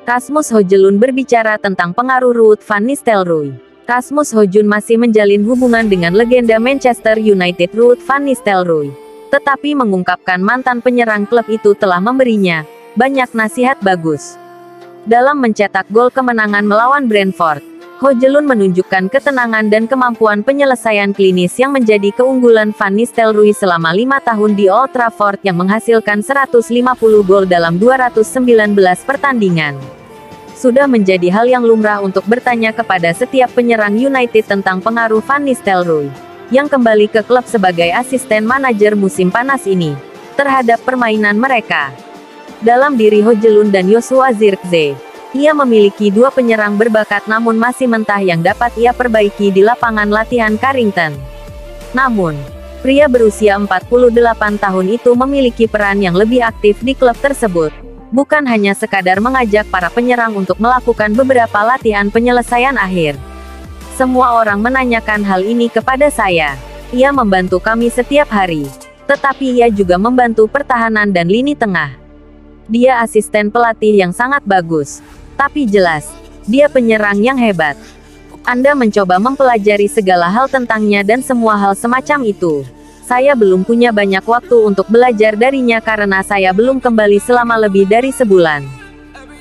Rasmus Højlund berbicara tentang pengaruh Ruud van Nistelrooy. Rasmus Højlund masih menjalin hubungan dengan legenda Manchester United Ruud van Nistelrooy. Tetapi mengungkapkan mantan penyerang klub itu telah memberinya banyak nasihat bagus. Dalam mencetak gol kemenangan melawan Brentford, Højlund menunjukkan ketenangan dan kemampuan penyelesaian klinis yang menjadi keunggulan Van Nistelrooy selama 5 tahun di Old Trafford yang menghasilkan 150 gol dalam 219 pertandingan. Sudah menjadi hal yang lumrah untuk bertanya kepada setiap penyerang United tentang pengaruh Van Nistelrooy, yang kembali ke klub sebagai asisten manajer musim panas ini, terhadap permainan mereka. Dalam diri Højlund dan Joshua Zirkzee, ia memiliki dua penyerang berbakat namun masih mentah yang dapat ia perbaiki di lapangan latihan Carrington. Namun, pria berusia 48 tahun itu memiliki peran yang lebih aktif di klub tersebut. Bukan hanya sekadar mengajak para penyerang untuk melakukan beberapa latihan penyelesaian akhir. Semua orang menanyakan hal ini kepada saya. Ia membantu kami setiap hari. Tetapi ia juga membantu pertahanan dan lini tengah. Dia asisten pelatih yang sangat bagus. Tapi jelas, dia penyerang yang hebat. Anda mencoba mempelajari segala hal tentangnya dan semua hal semacam itu. Saya belum punya banyak waktu untuk belajar darinya karena saya belum kembali selama lebih dari sebulan.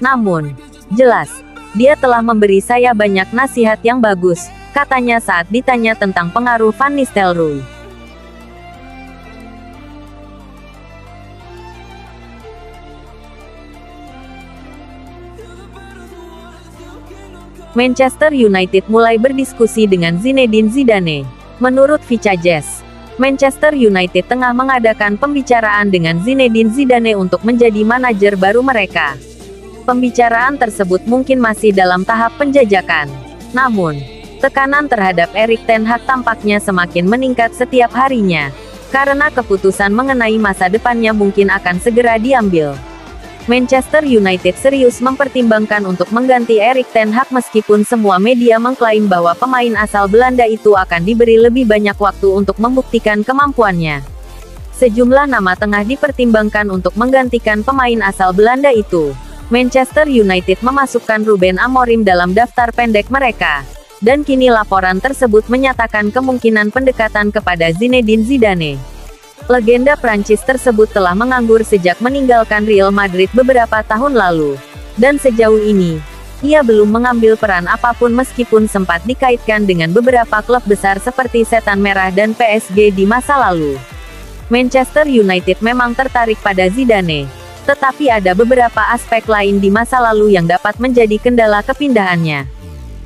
Namun, jelas, dia telah memberi saya banyak nasihat yang bagus, katanya saat ditanya tentang pengaruh Van Nistelrooy. Manchester United mulai berdiskusi dengan Zinedine Zidane. Menurut Vicajes, Manchester United tengah mengadakan pembicaraan dengan Zinedine Zidane untuk menjadi manajer baru mereka. Pembicaraan tersebut mungkin masih dalam tahap penjajakan. Namun, tekanan terhadap Erik ten Hag tampaknya semakin meningkat setiap harinya, karena keputusan mengenai masa depannya mungkin akan segera diambil. Manchester United serius mempertimbangkan untuk mengganti Erik ten Hag meskipun semua media mengklaim bahwa pemain asal Belanda itu akan diberi lebih banyak waktu untuk membuktikan kemampuannya. Sejumlah nama tengah dipertimbangkan untuk menggantikan pemain asal Belanda itu. Manchester United memasukkan Ruben Amorim dalam daftar pendek mereka. Dan kini laporan tersebut menyatakan kemungkinan pendekatan kepada Zinedine Zidane. Legenda Prancis tersebut telah menganggur sejak meninggalkan Real Madrid beberapa tahun lalu. Dan sejauh ini, ia belum mengambil peran apapun meskipun sempat dikaitkan dengan beberapa klub besar seperti Setan Merah dan PSG di masa lalu. Manchester United memang tertarik pada Zidane. Tetapi ada beberapa aspek lain di masa lalu yang dapat menjadi kendala kepindahannya.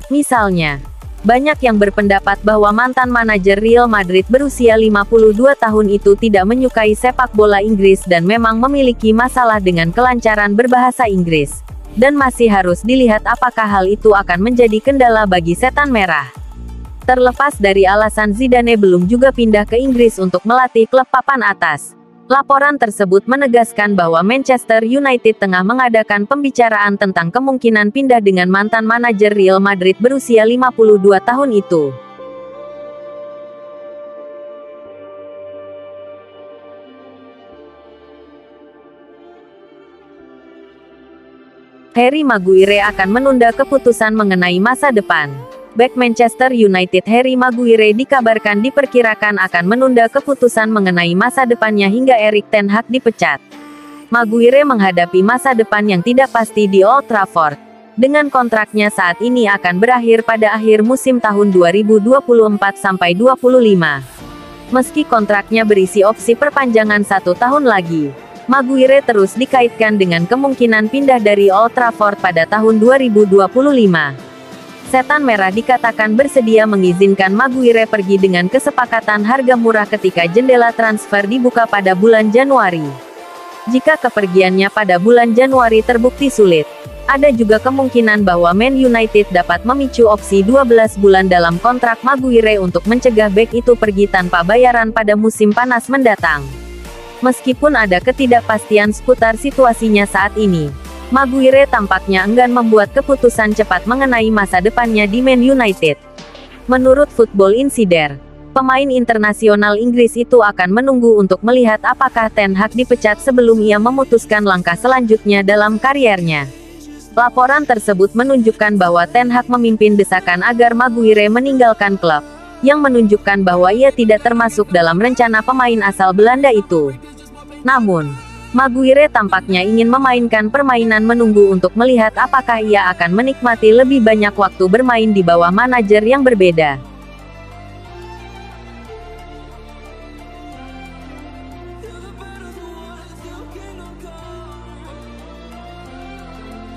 Misalnya, banyak yang berpendapat bahwa mantan manajer Real Madrid berusia 52 tahun itu tidak menyukai sepak bola Inggris dan memang memiliki masalah dengan kelancaran berbahasa Inggris. Dan masih harus dilihat apakah hal itu akan menjadi kendala bagi Setan Merah. Terlepas dari alasan Zidane belum juga pindah ke Inggris untuk melatih klub papan atas. Laporan tersebut menegaskan bahwa Manchester United tengah mengadakan pembicaraan tentang kemungkinan pindah dengan mantan manajer Real Madrid berusia 52 tahun itu. Harry Maguire akan menunda keputusan mengenai masa depan. Bek Manchester United Harry Maguire dikabarkan diperkirakan akan menunda keputusan mengenai masa depannya hingga Erik ten Hag dipecat. Maguire menghadapi masa depan yang tidak pasti di Old Trafford. Dengan kontraknya saat ini akan berakhir pada akhir musim tahun 2024-25. Meski kontraknya berisi opsi perpanjangan 1 tahun lagi, Maguire terus dikaitkan dengan kemungkinan pindah dari Old Trafford pada tahun 2025. Setan Merah dikatakan bersedia mengizinkan Maguire pergi dengan kesepakatan harga murah ketika jendela transfer dibuka pada bulan Januari. Jika kepergiannya pada bulan Januari terbukti sulit, ada juga kemungkinan bahwa Man United dapat memicu opsi 12 bulan dalam kontrak Maguire untuk mencegah bek itu pergi tanpa bayaran pada musim panas mendatang. Meskipun ada ketidakpastian seputar situasinya saat ini, Maguire tampaknya enggan membuat keputusan cepat mengenai masa depannya di Man United. Menurut Football Insider, pemain internasional Inggris itu akan menunggu untuk melihat apakah ten Hag dipecat sebelum ia memutuskan langkah selanjutnya dalam kariernya. Laporan tersebut menunjukkan bahwa Ten Hag memimpin desakan agar Maguire meninggalkan klub, yang menunjukkan bahwa ia tidak termasuk dalam rencana pemain asal Belanda itu. Namun, Maguire tampaknya ingin memainkan permainan menunggu untuk melihat apakah ia akan menikmati lebih banyak waktu bermain di bawah manajer yang berbeda.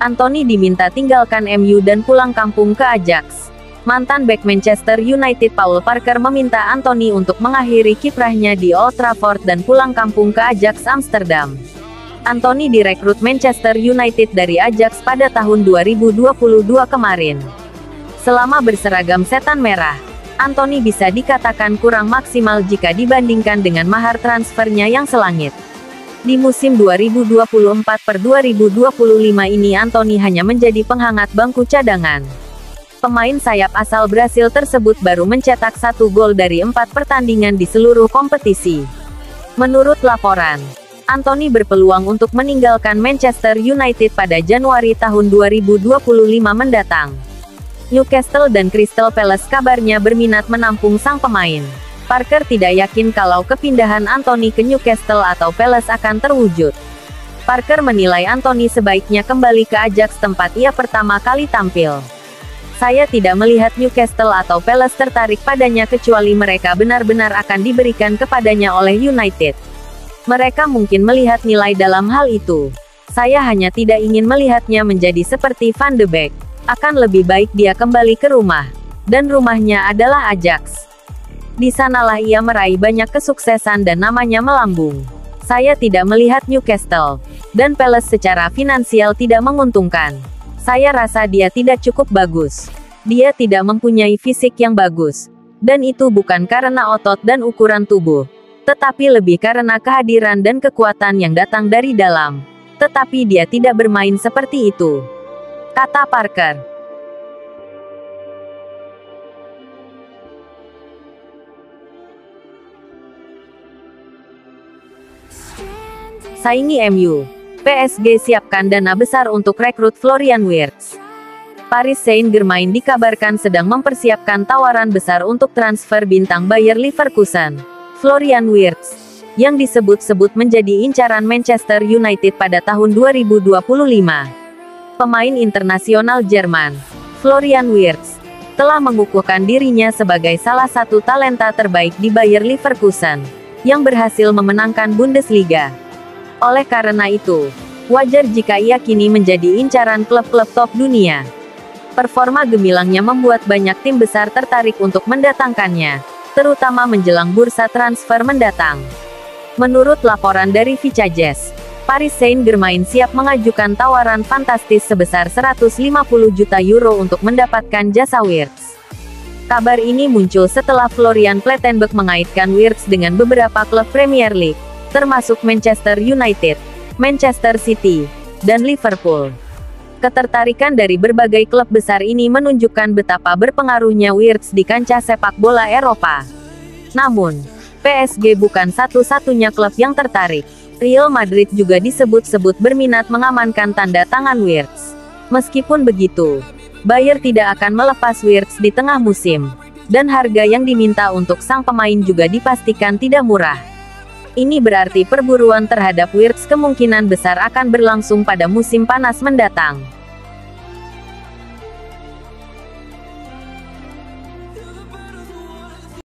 Anthony diminta tinggalkan MU dan pulang kampung ke Ajax. Mantan bek Manchester United Paul Parker meminta Anthony untuk mengakhiri kiprahnya di Old Trafford dan pulang kampung ke Ajax Amsterdam. Anthony direkrut Manchester United dari Ajax pada tahun 2022 kemarin. Selama berseragam setan merah, Anthony bisa dikatakan kurang maksimal jika dibandingkan dengan mahar transfernya yang selangit. Di musim 2024-2025 ini Anthony hanya menjadi penghangat bangku cadangan. Pemain sayap asal Brasil tersebut baru mencetak 1 gol dari 4 pertandingan di seluruh kompetisi. Menurut laporan, Anthony berpeluang untuk meninggalkan Manchester United pada Januari tahun 2025 mendatang. Newcastle dan Crystal Palace kabarnya berminat menampung sang pemain. Parker tidak yakin kalau kepindahan Anthony ke Newcastle atau Palace akan terwujud. Parker menilai Anthony sebaiknya kembali ke Ajax tempat ia pertama kali tampil. Saya tidak melihat Newcastle atau Palace tertarik padanya kecuali mereka benar-benar akan diberikan kepadanya oleh United. Mereka mungkin melihat nilai dalam hal itu. Saya hanya tidak ingin melihatnya menjadi seperti Van de Beek. Akan lebih baik dia kembali ke rumah. Dan rumahnya adalah Ajax. Di sanalah ia meraih banyak kesuksesan dan namanya melambung. Saya tidak melihat Newcastle dan Palace secara finansial tidak menguntungkan. Saya rasa dia tidak cukup bagus. Dia tidak mempunyai fisik yang bagus. Dan itu bukan karena otot dan ukuran tubuh, tetapi lebih karena kehadiran dan kekuatan yang datang dari dalam. Tetapi dia tidak bermain seperti itu, kata Parker. Saingi MU. PSG siapkan dana besar untuk rekrut Florian Wirtz. Paris Saint-Germain dikabarkan sedang mempersiapkan tawaran besar untuk transfer bintang Bayer Leverkusen, Florian Wirtz, yang disebut-sebut menjadi incaran Manchester United pada tahun 2025. Pemain internasional Jerman, Florian Wirtz, telah mengukuhkan dirinya sebagai salah satu talenta terbaik di Bayer Leverkusen, yang berhasil memenangkan Bundesliga. Oleh karena itu, wajar jika ia kini menjadi incaran klub-klub top dunia. Performa gemilangnya membuat banyak tim besar tertarik untuk mendatangkannya, terutama menjelang bursa transfer mendatang. Menurut laporan dari Vicajes, Paris Saint-Germain siap mengajukan tawaran fantastis sebesar 150 juta euro untuk mendapatkan jasa Wirtz. Kabar ini muncul setelah Florian Plettenberg mengaitkan Wirtz dengan beberapa klub Premier League, termasuk Manchester United, Manchester City, dan Liverpool. Ketertarikan dari berbagai klub besar ini menunjukkan betapa berpengaruhnya Wirtz di kancah sepak bola Eropa. Namun, PSG bukan satu-satunya klub yang tertarik. Real Madrid juga disebut-sebut berminat mengamankan tanda tangan Wirtz. Meskipun begitu, Bayer tidak akan melepas Wirtz di tengah musim, dan harga yang diminta untuk sang pemain juga dipastikan tidak murah. Ini berarti perburuan terhadap Wirtz kemungkinan besar akan berlangsung pada musim panas mendatang.